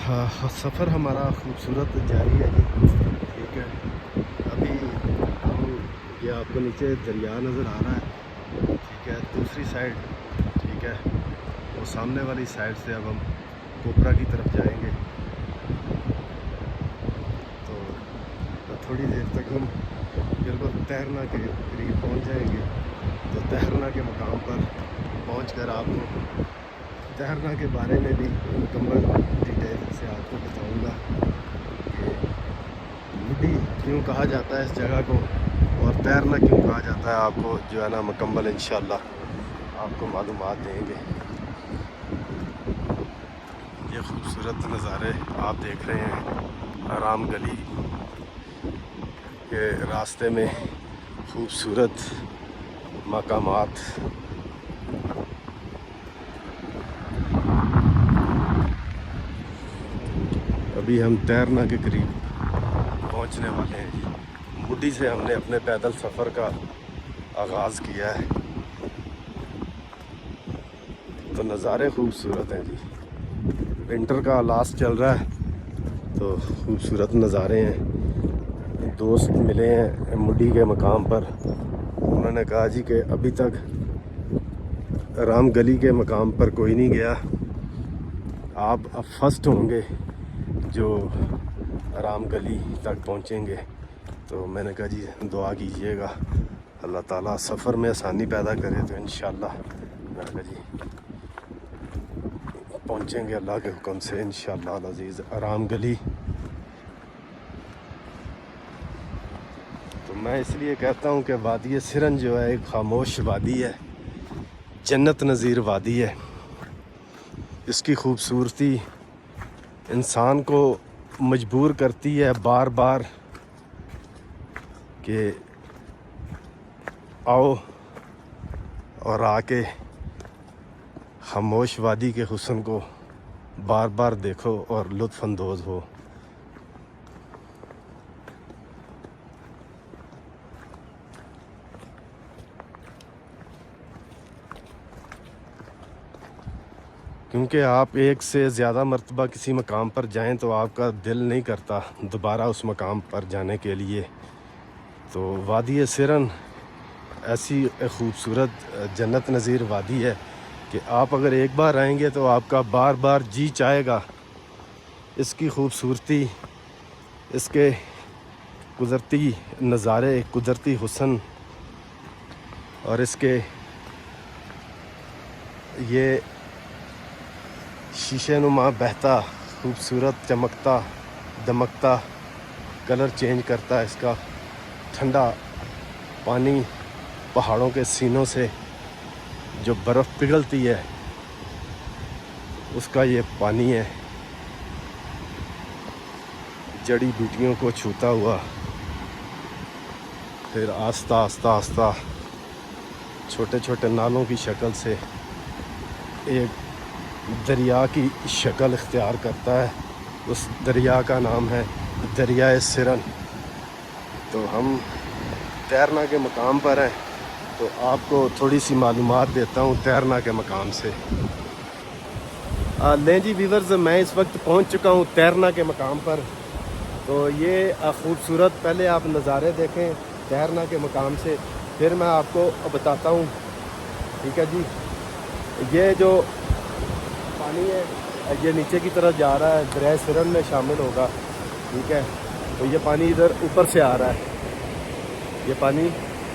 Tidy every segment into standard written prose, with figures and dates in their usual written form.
سفر ہمارا خوبصورت جاری ہے جی. ٹھیک ہے. ابھی ہم یہ آپ کو نیچے دریا نظر آ رہا ہے. ٹھیک ہے. دوسری سائڈ ٹھیک ہے وہ سامنے والی سائڈ سے اب ہم کوپرا کی طرف جائیں گے. تو تھوڑی دیر تک ہم بالکل تہرنا کے قریب پہنچ جائیں گے. تو تہرنا کے مقام پر پہنچ کر آپ کو تہرنا کے بارے میں بھی مکمل ڈیٹیل سے آپ کو بتاؤں گا کہ مڈی کیوں کہا جاتا ہے اس جگہ کو اور تیرنا کیوں کہا جاتا ہے. آپ کو جو ہے نا مکمل انشاءاللہ آپ کو معلومات دیں گے. یہ خوبصورت نظارے آپ دیکھ رہے ہیں. رام گلی کے راستے میں خوبصورت مقامات. ابھی ہم تیرنا کے قریب پہنچنے والے ہیں جی. مڈی سے ہم نے اپنے پیدل سفر کا آغاز کیا ہے. تو نظارے خوبصورت ہیں جی. ونٹر کا لاسٹ چل رہا ہے تو خوبصورت نظارے ہیں. دوست ملے ہیں مڈی کے مقام پر. انہوں نے کہا جی کہ ابھی تک رام گلی کے مقام پر کوئی نہیں گیا, آپ اب فرسٹ ہوں گے جو رام گلی تک پہنچیں گے. تو میں نے کہا جی دعا کیجئے گا اللہ تعالیٰ سفر میں آسانی پیدا کرے. تو انشاءاللہ میں نے کہا جی پہنچیں گے اللہ کے حکم سے انشاءاللہ العزیز رام گلی. تو میں اس لیے کہتا ہوں کہ وادی سرن جو ہے ایک خاموش وادی ہے, جنت نظیر وادی ہے. اس کی خوبصورتی انسان کو مجبور کرتی ہے بار بار کہ آؤ اور آ کے خاموش وادی کے حسن کو بار بار دیکھو اور لطف اندوز ہو. کیونکہ آپ ایک سے زیادہ مرتبہ کسی مقام پر جائیں تو آپ کا دل نہیں کرتا دوبارہ اس مقام پر جانے کے لیے. تو وادی سرن ایسی خوبصورت جنت نظیر وادی ہے کہ آپ اگر ایک بار آئیں گے تو آپ کا بار بار جی چاہے گا. اس کی خوبصورتی, اس کے قدرتی نظارے, قدرتی حسن اور اس کے یہ شیشے نما بہتا خوبصورت چمکتا دمکتا کلر چینج کرتا ہے اس کا ٹھنڈا پانی پہاڑوں کے سینوں سے جو برف پگھلتی ہے اس کا یہ پانی ہے. جڑی بوٹیوں کو چھوتا ہوا پھر آہستہ آہستہ آہستہ چھوٹے چھوٹے نالوں کی شکل سے ایک دریا کی شکل اختیار کرتا ہے. اس دریا کا نام ہے دریائے سرن. تو ہم تیرنا کے مقام پر ہیں تو آپ کو تھوڑی سی معلومات دیتا ہوں تیرنا کے مقام سے. لیں جی ویورز, میں اس وقت پہنچ چکا ہوں تیرنا کے مقام پر. تو یہ خوبصورت پہلے آپ نظارے دیکھیں تیرنا کے مقام سے, پھر میں آپ کو بتاتا ہوں. ٹھیک ہے جی. یہ جو پانی ہے یہ نیچے کی طرف جا رہا ہے, دریائے سرن میں شامل ہوگا. ٹھیک ہے. تو یہ پانی ادھر اوپر سے آ رہا ہے. یہ پانی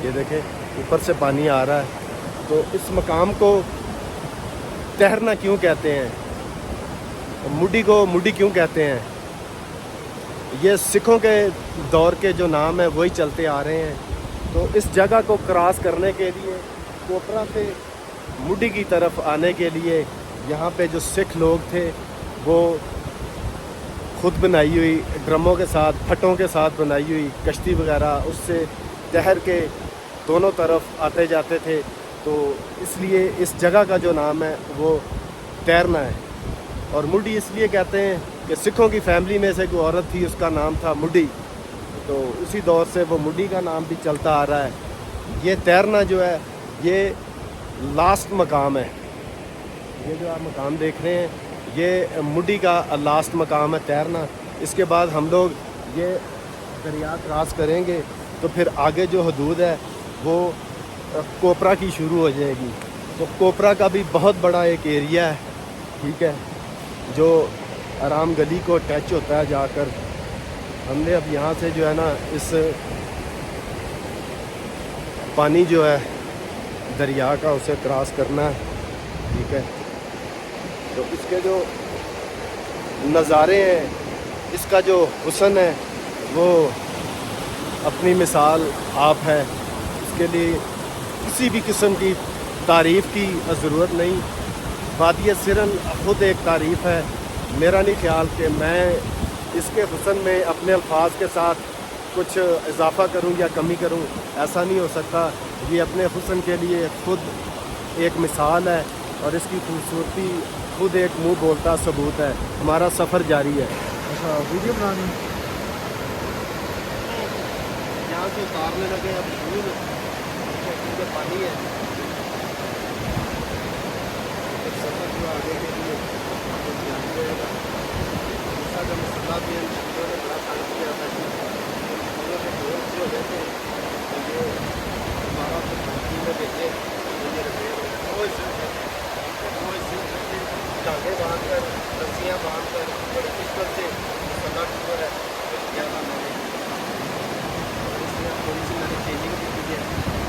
یہ دیکھیں اوپر سے پانی آ رہا ہے. تو اس مقام کو تہرنا کیوں کہتے ہیں, مڈی کو مڈی کیوں کہتے ہیں, یہ سکھوں کے دور کے جو نام ہیں وہی چلتے آ رہے ہیں. تو اس جگہ کو کراس کرنے کے لیے کوپرا سے مڈی کی طرف آنے کے لیے یہاں پہ جو سکھ لوگ تھے وہ خود بنائی ہوئی ڈرموں کے ساتھ پھٹوں کے ساتھ بنائی ہوئی کشتی وغیرہ اس سے تہر کے دونوں طرف آتے جاتے تھے. تو اس لیے اس جگہ کا جو نام ہے وہ تیرنا ہے. اور مڈی اس لیے کہتے ہیں کہ سکھوں کی فیملی میں سے کوئی عورت تھی, اس کا نام تھا مڈی. تو اسی دور سے وہ مڈی کا نام بھی چلتا آ رہا ہے. یہ تیرنا جو ہے یہ لاسٹ مقام ہے. یہ جو آپ مقام دیکھ رہے ہیں یہ مڈی کا لاسٹ مقام ہے تیرنا. اس کے بعد ہم لوگ یہ دریا کراس کریں گے تو پھر آگے جو حدود ہے وہ کوپرا کی شروع ہو جائے گی. تو کوپرا کا بھی بہت بڑا ایک ایریا ہے, ٹھیک ہے, جو آرام گلی کو ٹچ ہوتا ہے جا کر. ہم نے اب یہاں سے جو ہے نا اس پانی جو ہے دریا کا اسے کراس کرنا ہے, ٹھیک ہے. تو اس کے جو نظارے ہیں, اس کا جو حسن ہے وہ اپنی مثال آپ ہے. اس کے لیے کسی بھی قسم کی تعریف کی ضرورت نہیں. وادی سرن خود ایک تعریف ہے. میرا نہیں خیال کہ میں اس کے حسن میں اپنے الفاظ کے ساتھ کچھ اضافہ کروں یا کمی کروں, ایسا نہیں ہو سکتا. یہ اپنے حسن کے لیے خود ایک مثال ہے اور اس کی خوبصورتی خود ایک منہ بولتا ثبوت ہے. ہمارا سفر جاری ہے. اچھا ویڈیو بنانی یہاں سے اتارنے لگے اب شور پانی ہے. سفر جو آگے کے لیے جاری رہے گا. جیسا کا مسئلہ بھی ہم شکلوں نے بڑا کام کیا تھا کہ شکلوں کے دوست جو ہوتے ہیں تو یہ ہمارا پھر میں بھیجے تو یہ رکھے وہ ڈانگے باندھ کر رسیاں باندھ کر بڑی قسمت سے مسئلہ ٹوکر ہے کیا تھا میں نے. تھوڑی سی میں نے چینجنگ بھی کی ہے.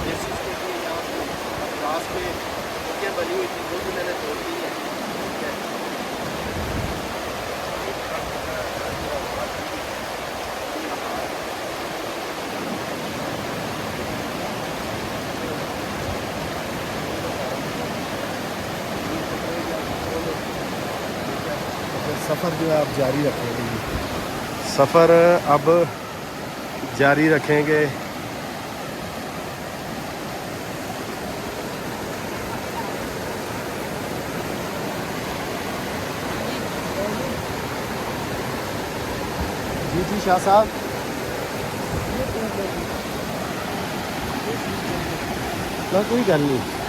جیسے اس کے لیے یہاں پہ کلاس میں چکیں بنی ہوئی تھی وہ بھی میں نے توڑ دی ہے, ٹھیک ہے. سفر جو ہے اب جاری رکھیں گے. سفر اب جاری رکھیں گے. جی جی شاہ صاحب, نہ کوئی گل نہیں.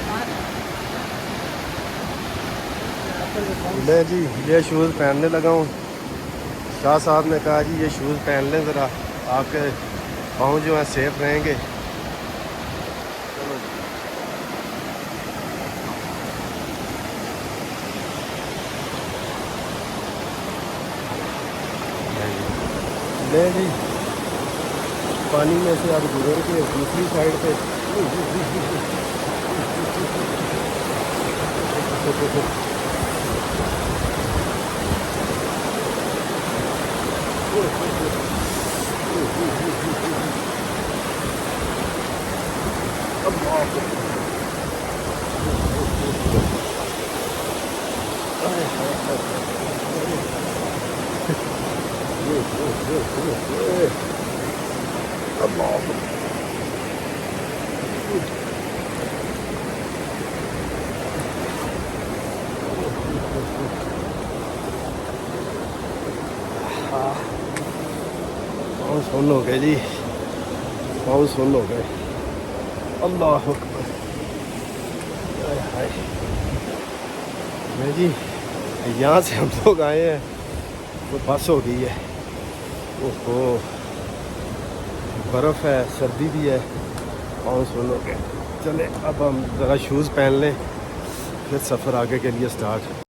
میں جی یہ شوز پہننے لگا ہوں. شاہ صاحب نے کہا جی یہ شوز پہن لیں ذرا, آپ کے پاؤں جو ہیں سیف رہیں گے. لیں جی پانی میں سے اب گزر کے دوسری سائڈ پہ پاؤں سن ہو گئے جی, پاؤں سن ہو گئے. اللہ اکبر. میں جی یہاں سے ہم لوگ آئے ہیں تو بس ہو گئی ہے. اوہو برف ہے, سردی بھی ہے, پاؤں سن ہو گئے. چلے اب ہم ذرا شوز پہن لیں پھر سفر آگے کے لیے سٹارٹ.